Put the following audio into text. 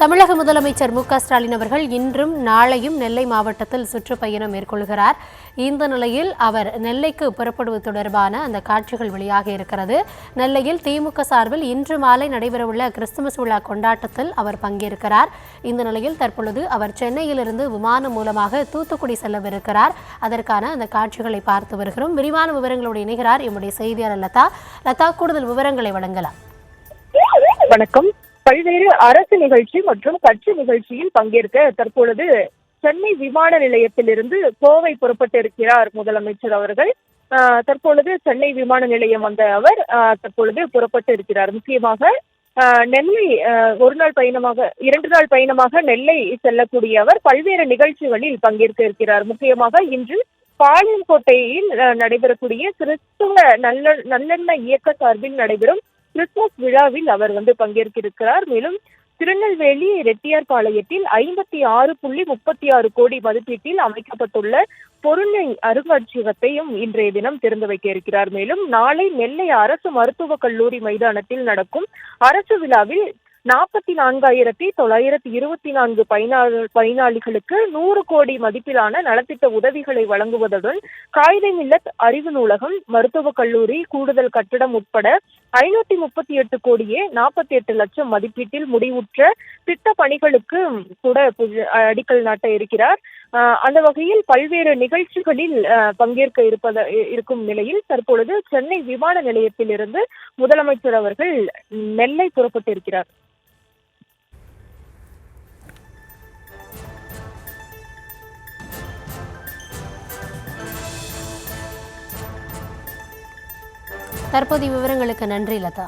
தமிழக முதலமைச்சர் மு.க.ஸ்டாலின் அவர்கள் இன்றும் நாளையும் நெல்லை மாவட்டத்தில் சுற்றுப்பயணம் மேற்கொள்கிறார். இந்த நிலையில் அவர் நெல்லைக்கு புறப்படுவது தொடர்பான அந்த காட்சிகள் வெளியாக இருக்கிறது. நெல்லையில் திமுக சார்பில் இன்று மாலை நடைபெறவுள்ள கிறிஸ்துமஸ் விழா கொண்டாட்டத்தில் அவர் பங்கேற்கிறார். இந்த நிலையில் தற்பொழுது அவர் சென்னையிலிருந்து விமானம் மூலமாக தூத்துக்குடி செல்லவிருக்கிறார். அதற்கான அந்த காட்சிகளை பார்த்து வருகிறோம். விரிவான விவரங்களோடு இணைகிறார் எம்முடைய செய்தியாளர் லதா. கூடுதல் விவரங்களை வழங்கலாம். வணக்கம். பல்வேறு அரசு நிகழ்ச்சி மற்றும் கட்சி நிகழ்ச்சியில் பங்கேற்க தற்பொழுது சென்னை விமான நிலையத்திலிருந்து கோவை புறப்பட்டிருக்கிறார் முதலமைச்சர் அவர்கள். தற்பொழுது சென்னை விமான நிலையம் வந்த அவர் தற்பொழுது புறப்பட்டு இருக்கிறார். முக்கியமாக நெல்லை 2 நாள் பயணமாக நெல்லை செல்லக்கூடிய அவர் பல்வேறு நிகழ்ச்சிகளில் பங்கேற்க இருக்கிறார். முக்கியமாக இன்று பாளையங்கோட்டையில் நடைபெறக்கூடிய கிறிஸ்துவ நல்லெண்ண இயக்க சார்பில் நடைபெறும் கிறிஸ்துமஸ் விழாவில் அவர் பங்கேற்க இருக்கிறார். மேலும் திருநெல்வேலி ரெட்டியார்பாளையத்தில் 56.36 கோடி மதிப்பீட்டில் அமைக்கப்பட்டுள்ள பொருளை அருங்காட்சியகத்தையும் இன்றைய தினம் திறந்து வைக்க இருக்கிறார். மேலும் நாளை நெல்லை அரசு மருத்துவக் கல்லூரி மைதானத்தில் நடக்கும் அரசு விழாவில் 44,924 பயனாளிகளுக்கு 100 கோடி மதிப்பிலான நலத்திட்ட உதவிகளை வழங்குவதுடன் காயிதே மில்லத் அறிவு நூலகம், மருத்துவக் கல்லூரி, கூடுதல் கட்டடம் உட்பட 538 கோடியே 48 லட்சம் மதிப்பீட்டில் முடிவுற்ற திட்ட பணிகளுக்கு கூட அடிக்கல் நாட்ட இருக்கிறார். அந்த வகையில் பல்வேறு நிகழ்ச்சிகளில் பங்கேற்க இருக்கும் நிலையில் தற்பொழுது சென்னை விமான நிலையத்திலிருந்து முதலமைச்சர் அவர்கள் நெல்லை புறப்பட்டிருக்கிறார். தற்போதைய விவரங்களுக்கு நன்றி லதா.